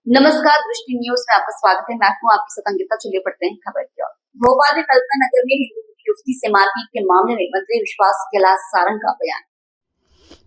नमस्कार, दृष्टि न्यूज में आपका स्वागत है। मैं हूं आपके साथ अंकिता। चलिए पढ़ते हैं खबर की ओर। भोपाल में कल्पना नगर में हिंदू युवती से मारपीट के मामले में मंत्री विश्वास कैलाश सारंग का बयान।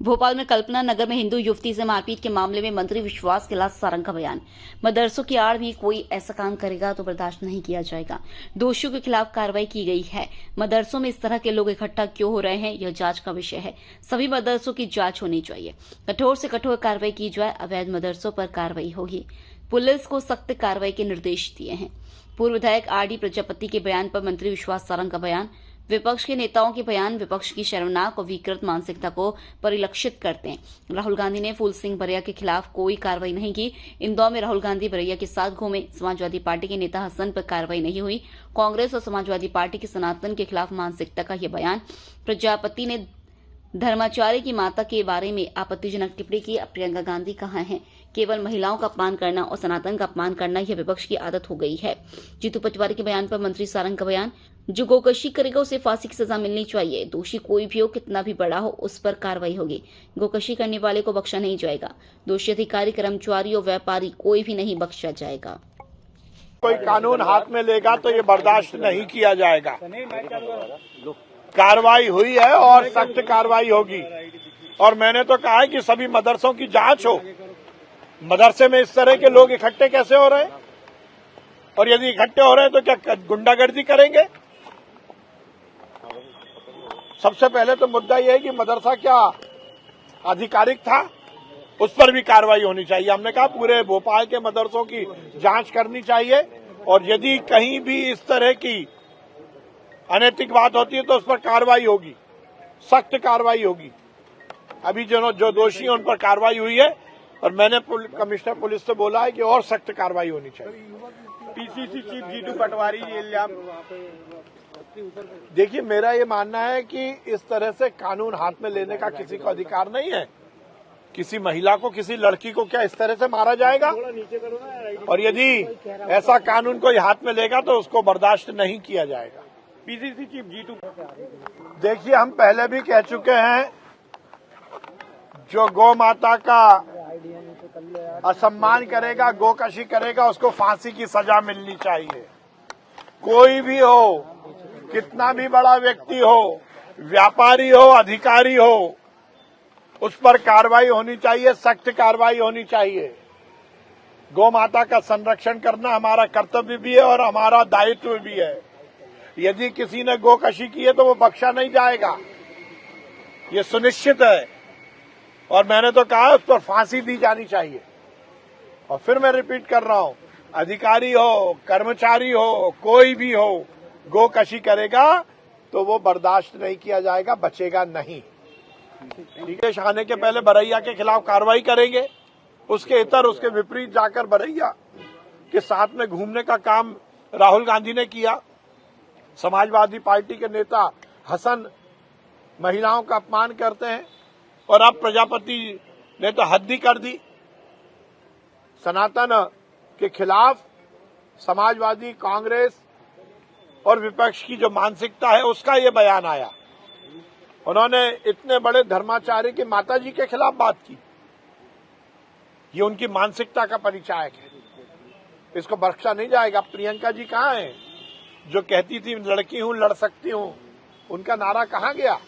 भोपाल में कल्पना नगर में हिंदू युवती से मारपीट के मामले में मंत्री विश्वास कैलाश सारंग का बयान। मदरसों की आड़ में कोई ऐसा काम करेगा तो बर्दाश्त नहीं किया जाएगा। दोषियों के खिलाफ कार्रवाई की गई है। मदरसों में इस तरह के लोग इकट्ठा क्यों हो रहे हैं, यह जांच का विषय है। सभी मदरसों की जांच होनी चाहिए। कठोर से कठोर कार्रवाई की जाए। अवैध मदरसों पर कार्रवाई होगी। पुलिस को सख्त कार्रवाई के निर्देश दिए हैं। पूर्व विधायक आरडी प्रजापति के बयान पर मंत्री विश्वास सारंग का बयान। विपक्ष के नेताओं के बयान विपक्ष की शर्मनाक और विकृत मानसिकता को परिलक्षित करते हैं। राहुल गांधी ने फूल सिंह बरिया के खिलाफ कोई कार्रवाई नहीं की। इंदौर में राहुल गांधी बरिया के साथ घूमे। समाजवादी पार्टी के नेता हसन पर कार्रवाई नहीं हुई। कांग्रेस और समाजवादी पार्टी के सनातन के खिलाफ मानसिकता का यह बयान। प्रजापति ने धर्माचार्य की माता के बारे में आपत्तिजनक टिप्पणी की। प्रियंका गांधी कहाँ हैं? केवल महिलाओं का अपमान करना और सनातन का अपमान करना यह विपक्ष की आदत हो गई है। जीतू पटवारी के बयान पर मंत्री सारंग का बयान। जो गोकशी करेगा उसे फांसी की सजा मिलनी चाहिए। दोषी कोई भी हो, कितना भी बड़ा हो, उस पर कार्रवाई होगी। गोकशी करने वाले को बख्शा नहीं जाएगा। दोषी अधिकारी, कर्मचारी और व्यापारी कोई भी नहीं बख्शा जाएगा। कोई कानून हाथ में लेगा तो ये बर्दाश्त नहीं किया जाएगा। कार्रवाई हुई है और सख्त कार्रवाई होगी। और मैंने तो कहा है कि सभी मदरसों की जांच हो। मदरसे में इस तरह के लोग इकट्ठे कैसे हो रहे हैं, और यदि इकट्ठे हो रहे हैं तो क्या गुंडागर्दी करेंगे? सबसे पहले तो मुद्दा यह है कि मदरसा क्या आधिकारिक था, उस पर भी कार्रवाई होनी चाहिए। हमने कहा पूरे भोपाल के मदरसों की जांच करनी चाहिए, और यदि कहीं भी इस तरह की अनैतिक बात होती है तो उस पर कार्रवाई होगी, सख्त कार्रवाई होगी। अभी जो दोषी हैं उन पर कार्रवाई हुई है, और मैंने कमिश्नर पुलिस से बोला है कि और सख्त कार्रवाई होनी चाहिए। पीसीसी चीफ जीतू पटवारी ये इल्जाम। देखिए, मेरा ये मानना है कि इस तरह से कानून हाथ में लेने का किसी को अधिकार नहीं है। किसी महिला को, किसी लड़की को क्या इस तरह से मारा जाएगा? और यदि ऐसा कानून कोई हाथ में लेगा तो उसको बर्दाश्त नहीं किया जाएगा। पीसीसी चीफ जीतू, देखिए, हम पहले भी कह चुके हैं, जो गौ माता का असम्मान करेगा, गोकशी करेगा, उसको फांसी की सजा मिलनी चाहिए। कोई भी हो, कितना भी बड़ा व्यक्ति हो, व्यापारी हो, अधिकारी हो, उस पर कार्रवाई होनी चाहिए, सख्त कार्रवाई होनी चाहिए। गौ माता का संरक्षण करना हमारा कर्तव्य भी है और हमारा दायित्व भी है। यदि किसी ने गोकशी की है तो वो बख्शा नहीं जाएगा, ये सुनिश्चित है। और मैंने तो कहा उस पर फांसी दी जानी चाहिए। और फिर मैं रिपीट कर रहा हूं, अधिकारी हो, कर्मचारी हो, कोई भी हो, गोकशी करेगा तो वो बर्दाश्त नहीं किया जाएगा, बचेगा नहीं। निर्देश आने के पहले बरैया के खिलाफ कार्रवाई करेंगे। उसके इतर, उसके विपरीत जाकर बरैया के साथ में घूमने का काम राहुल गांधी ने किया। समाजवादी पार्टी के नेता हसन महिलाओं का अपमान करते हैं, और अब प्रजापति ने तो हद ही कर दी। सनातन के खिलाफ समाजवादी, कांग्रेस और विपक्ष की जो मानसिकता है उसका ये बयान आया। उन्होंने इतने बड़े धर्माचार्य की माताजी के खिलाफ बात की। ये उनकी मानसिकता का परिचायक है, इसको बख्शा नहीं जाएगा। प्रियंका जी कहाँ हैं, जो कहती थी लड़की हूं, लड़ सकती हूं, उनका नारा कहाँ गया?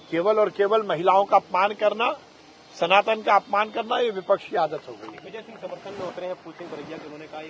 केवल और केवल महिलाओं का अपमान करना, सनातन का अपमान करना, ये विपक्ष की आदत हो गई। विजय सिंह समर्थन में उतरे हैं फूल सिंह बरिया के। उन्होंने कहा